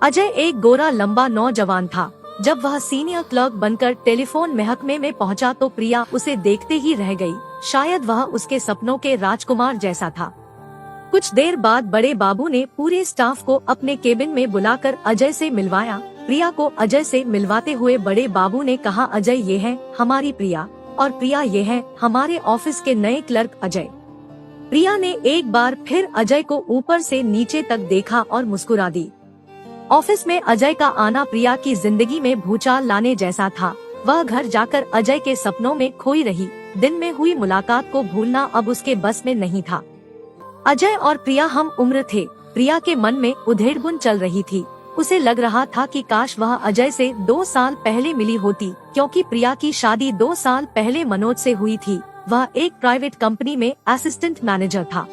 अजय एक गोरा लंबा नौजवान था। जब वह सीनियर क्लर्क बनकर टेलीफोन महकमे में पहुंचा तो प्रिया उसे देखते ही रह गई। शायद वह उसके सपनों के राजकुमार जैसा था। कुछ देर बाद बड़े बाबू ने पूरे स्टाफ को अपने केबिन में बुलाकर अजय से मिलवाया। प्रिया को अजय से मिलवाते हुए बड़े बाबू ने कहा, अजय ये है हमारी प्रिया और प्रिया ये है हमारे ऑफिस के नए क्लर्क अजय। प्रिया ने एक बार फिर अजय को ऊपर से नीचे तक देखा और मुस्कुरा दी। ऑफिस में अजय का आना प्रिया की जिंदगी में भूचाल लाने जैसा था। वह घर जाकर अजय के सपनों में खोई रही। दिन में हुई मुलाकात को भूलना अब उसके बस में नहीं था। अजय और प्रिया हम उम्र थे। प्रिया के मन में उधेड़बुन चल रही थी। उसे लग रहा था कि काश वह अजय से 2 साल पहले मिली होती, क्योंकि प्रिया की शादी 2 साल पहले मनोज से हुई थी। वह एक प्राइवेट कंपनी में असिस्टेंट मैनेजर था।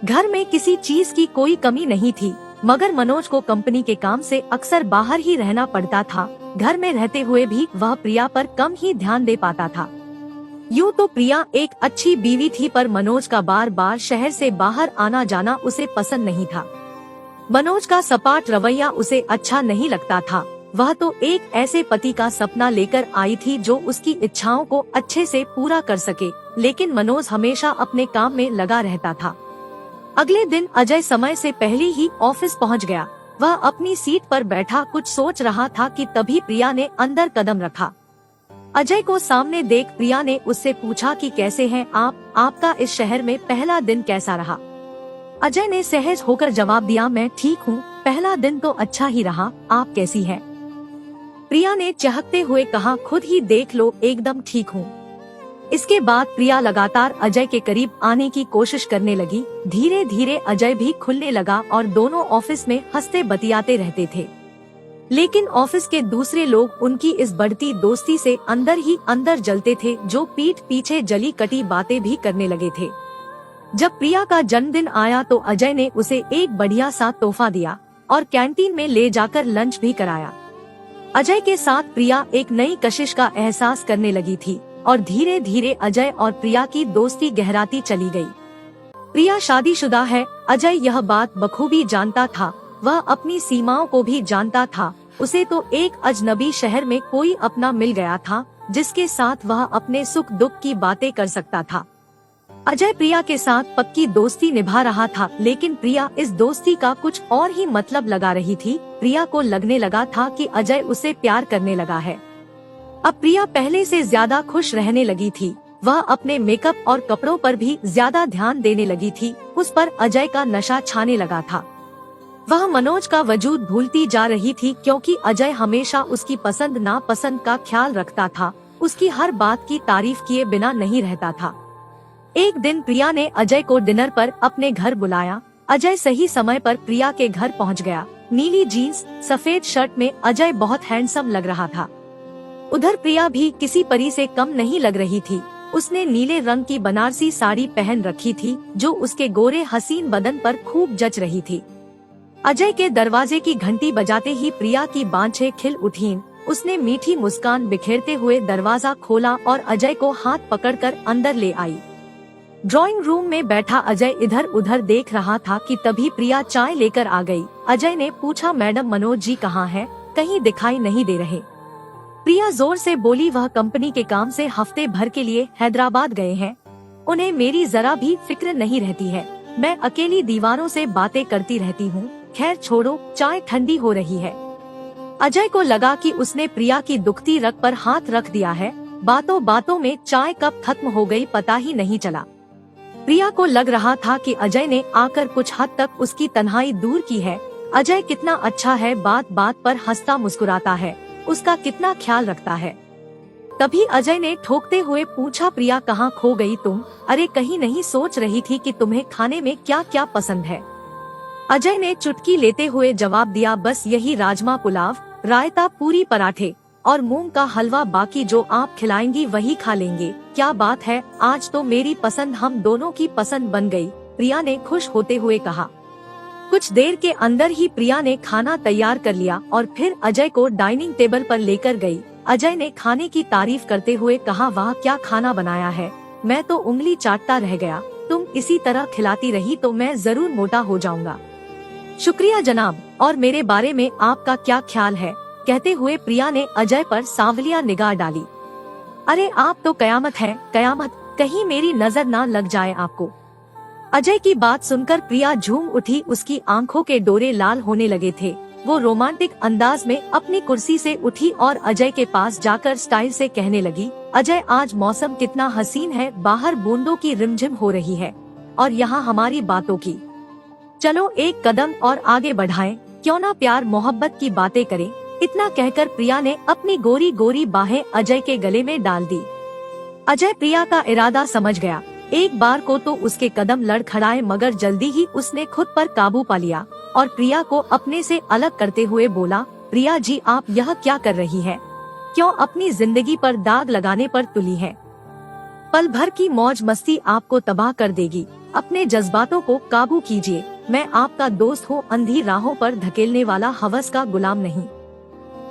घर में किसी चीज की कोई कमी नहीं थी, मगर मनोज को कंपनी के काम से अक्सर बाहर ही रहना पड़ता था। घर में रहते हुए भी वह प्रिया पर कम ही ध्यान दे पाता था। यूँ तो प्रिया एक अच्छी बीवी थी, पर मनोज का बार बार शहर से बाहर आना जाना उसे पसंद नहीं था। मनोज का सपाट रवैया उसे अच्छा नहीं लगता था। वह तो एक ऐसे पति का सपना लेकर आई थी जो उसकी इच्छाओं को अच्छे से पूरा कर सके, लेकिन मनोज हमेशा अपने काम में लगा रहता था। अगले दिन अजय समय से पहले ही ऑफिस पहुंच गया। वह अपनी सीट पर बैठा कुछ सोच रहा था कि तभी प्रिया ने अंदर कदम रखा। अजय को सामने देख प्रिया ने उससे पूछा कि कैसे हैं आप, आपका इस शहर में पहला दिन कैसा रहा। अजय ने सहज होकर जवाब दिया, मैं ठीक हूँ, पहला दिन तो अच्छा ही रहा, आप कैसी हैं? प्रिया ने चहकते हुए कहा, खुद ही देख लो, एकदम ठीक हूँ। इसके बाद प्रिया लगातार अजय के करीब आने की कोशिश करने लगी। धीरे धीरे अजय भी खुलने लगा और दोनों ऑफिस में हंसते बतियाते रहते थे। लेकिन ऑफिस के दूसरे लोग उनकी इस बढ़ती दोस्ती से अंदर ही अंदर जलते थे, जो पीठ पीछे जली कटी बातें भी करने लगे थे। जब प्रिया का जन्मदिन आया तो अजय ने उसे एक बढ़िया सा तोहफा दिया और कैंटीन में ले जाकर लंच भी कराया। अजय के साथ प्रिया एक नई कशिश का एहसास करने लगी थी और धीरे धीरे अजय और प्रिया की दोस्ती गहराती चली गई। प्रिया शादीशुदा है, अजय यह बात बखूबी जानता था। वह अपनी सीमाओं को भी जानता था। उसे तो एक अजनबी शहर में कोई अपना मिल गया था, जिसके साथ वह अपने सुख दुख की बातें कर सकता था। अजय प्रिया के साथ पक्की दोस्ती निभा रहा था, लेकिन प्रिया इस दोस्ती का कुछ और ही मतलब लगा रही थी। प्रिया को लगने लगा था कि अजय उसे प्यार करने लगा है। अब प्रिया पहले से ज्यादा खुश रहने लगी थी। वह अपने मेकअप और कपड़ों पर भी ज्यादा ध्यान देने लगी थी। उस पर अजय का नशा छाने लगा था। वह मनोज का वजूद भूलती जा रही थी, क्योंकि अजय हमेशा उसकी पसंद नापसंद का ख्याल रखता था। उसकी हर बात की तारीफ किए बिना नहीं रहता था। एक दिन प्रिया ने अजय को डिनर पर अपने घर बुलाया। अजय सही समय पर प्रिया के घर पहुंच गया। नीली जीन्स, सफेद शर्ट में अजय बहुत हैंडसम लग रहा था। उधर प्रिया भी किसी परी से कम नहीं लग रही थी। उसने नीले रंग की बनारसी साड़ी पहन रखी थी, जो उसके गोरे हसीन बदन पर खूब जच रही थी। अजय के दरवाजे की घंटी बजाते ही प्रिया की बांछें खिल उठीं। उसने मीठी मुस्कान बिखेरते हुए दरवाजा खोला और अजय को हाथ पकड़कर अंदर ले आई। ड्राइंग रूम में बैठा अजय इधर उधर देख रहा था कि तभी प्रिया चाय लेकर आ गई। अजय ने पूछा, मैडम मनोज जी कहाँ हैं? कहीं दिखाई नहीं दे रहे। प्रिया जोर से बोली, वह कंपनी के काम से हफ्ते भर के लिए हैदराबाद गए हैं। उन्हें मेरी जरा भी फिक्र नहीं रहती है। मैं अकेली दीवारों से बातें करती रहती हूँ। खैर छोड़ो, चाय ठंडी हो रही है। अजय को लगा कि उसने प्रिया की दुखती रग पर हाथ रख दिया है। बातों बातों में चाय कब खत्म हो गई पता ही नहीं चला। प्रिया को लग रहा था कि अजय ने आकर कुछ हद तक उसकी तन्हाई दूर की है। अजय कितना अच्छा है, बात बात पर हंसता मुस्कुराता है, उसका कितना ख्याल रखता है। तभी अजय ने ठोकते हुए पूछा, प्रिया कहाँ खो गई तुम? अरे कहीं नहीं, सोच रही थी कि तुम्हें खाने में क्या क्या पसंद है। अजय ने चुटकी लेते हुए जवाब दिया, बस यही राजमा पुलाव, रायता, पूरी पराठे और मूंग का हलवा, बाकी जो आप खिलाएंगी वही खा लेंगे। क्या बात है, आज तो मेरी पसंद हम दोनों की पसंद बन गई, प्रिया ने खुश होते हुए कहा। कुछ देर के अंदर ही प्रिया ने खाना तैयार कर लिया और फिर अजय को डाइनिंग टेबल पर लेकर गई। अजय ने खाने की तारीफ करते हुए कहा, वाह क्या खाना बनाया है, मैं तो उंगली चाटता रह गया। तुम इसी तरह खिलाती रही तो मैं जरूर मोटा हो जाऊंगा। शुक्रिया जनाब, और मेरे बारे में आपका क्या ख्याल है? कहते हुए प्रिया ने अजय पर सांवलिया निगाह डाली। अरे आप तो कयामत है, कयामत, कहीं मेरी नजर ना लग जाए आपको। अजय की बात सुनकर प्रिया झूम उठी, उसकी आंखों के डोरे लाल होने लगे थे। वो रोमांटिक अंदाज में अपनी कुर्सी से उठी और अजय के पास जाकर स्टाइल से कहने लगी, अजय आज मौसम कितना हसीन है, बाहर बूंदों की रिमझिम हो रही है और यहाँ हमारी बातों की। चलो एक कदम और आगे बढ़ाएं, क्यों ना प्यार मोहब्बत की बातें करें। इतना कहकर प्रिया ने अपनी गोरी गोरी बाहें अजय के गले में डाल दी। अजय प्रिया का इरादा समझ गया। एक बार को तो उसके कदम लड़खड़ाए, मगर जल्दी ही उसने खुद पर काबू पा लिया और प्रिया को अपने से अलग करते हुए बोला, प्रिया जी आप यह क्या कर रही हैं? क्यों अपनी जिंदगी पर दाग लगाने पर तुली हैं? पल भर की मौज मस्ती आपको तबाह कर देगी। अपने जज्बातों को काबू कीजिए। मैं आपका दोस्त हूँ, अंधी राहों पर धकेलने वाला हवस का गुलाम नहीं।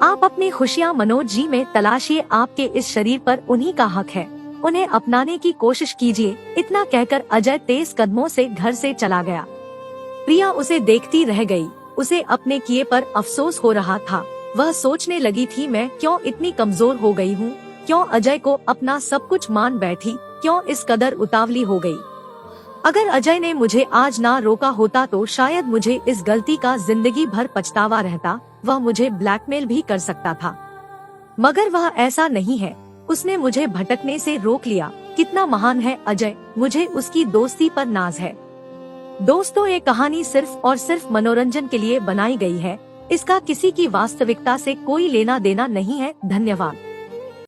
आप अपनी खुशियाँ मनोज जी में तलाशिए, आपके इस शरीर पर उन्हीं का हक है, उन्हें अपनाने की कोशिश कीजिए। इतना कहकर अजय तेज कदमों से घर से चला गया। प्रिया उसे देखती रह गई। उसे अपने किए पर अफसोस हो रहा था। वह सोचने लगी थी, मैं क्यों इतनी कमजोर हो गई हूँ? क्यों अजय को अपना सब कुछ मान बैठी? क्यों इस कदर उतावली हो गई? अगर अजय ने मुझे आज ना रोका होता तो शायद मुझे इस गलती का जिंदगी भर पछतावा रहता। वह मुझे ब्लैकमेल भी कर सकता था, मगर वह ऐसा नहीं है। उसने मुझे भटकने से रोक लिया। कितना महान है अजय, मुझे उसकी दोस्ती पर नाज है। दोस्तों, ये कहानी सिर्फ और सिर्फ मनोरंजन के लिए बनाई गई है। इसका किसी की वास्तविकता से कोई लेना देना नहीं है। धन्यवाद।